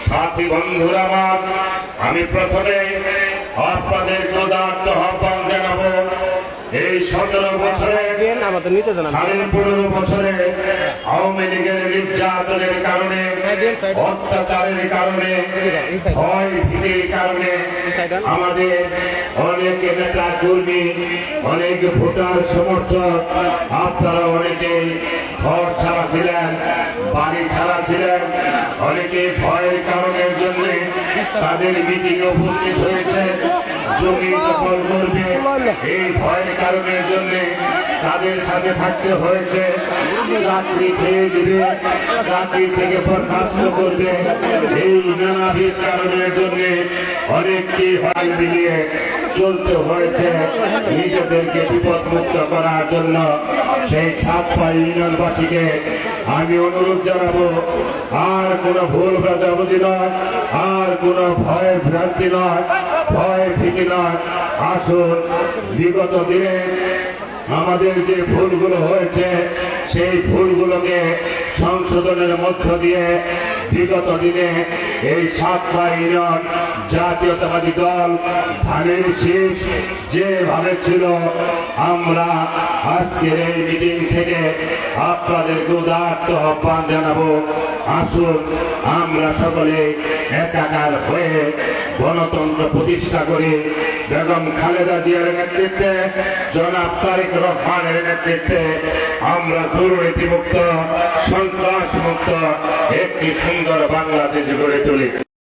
সাথী বন্ধুরা আমার, আমি প্রথমে আপনাদেরকে উদাত্ত আহ্বান জানাবো। এই 17 বছরে 15.5 বছরে আওয়ামী লীগের নির্যাতনের কারণে, অত্যাচারের কারণে, ভয় ভীতির কারণে আমাদের অনেক নেতা কর্মী, অনেক ভোটার সমর্থক, আপনারা অনেকে ঘর ছাড়া ছিলেন, বাড়ি ছাড়া ছিলেন, অনেকে ভয়ের কারণের জন্য তাদের মিটিংয়ে উপস্থিত হয়েছে। জমি দখল করবে এই ভয়ের কারণের জন্য তাদের সাথে থাকতে হয়েছে। চাকরি খেয়ে দিবে, চাকরি থেকে বরখাস্ত করবে, এই নানাবিধ কারণের জন্য অনেককে ভয় মিলিয়ে চলতে হয়েছে নিজেদেরকে বিপদ মুক্ত করার জন্য। সেই সাতপাই ইউনিয়নবাসীকে আমি অনুরোধ জানাবো, আর কোনো ভুল বোঝাবুঝি নয়, আর কোনো ভয় ভ্রান্তি নয়, ভয় ভীতি নয়। আসুন, বিগত দিনে আমাদের যে ভুলগুলো হয়েছে সেই ভুলগুলোকে সংশোধনের মধ্য দিয়ে বিগত দিনে এই সাতপাই ইউনিয়ন জাতীয়তাবাদী দল ধানের শীষ যেভাবে ছিল, আমরা আজকের এই মিটিং থেকে আপনাদের উদাত্ত আহ্বান জানাবো। আসুন, আমরা সকলে একাকার হয়ে গণতন্ত্র প্রতিষ্ঠা করি। বেগম খালেদা জিয়ার নেতৃত্বে, জনাব তারেক রহমানের নেতৃত্বে আমরা দুর্নীতিমুক্ত, সন্ত্রাস মুক্ত একটি সুন্দর বাংলাদেশ গড়ে তুলি।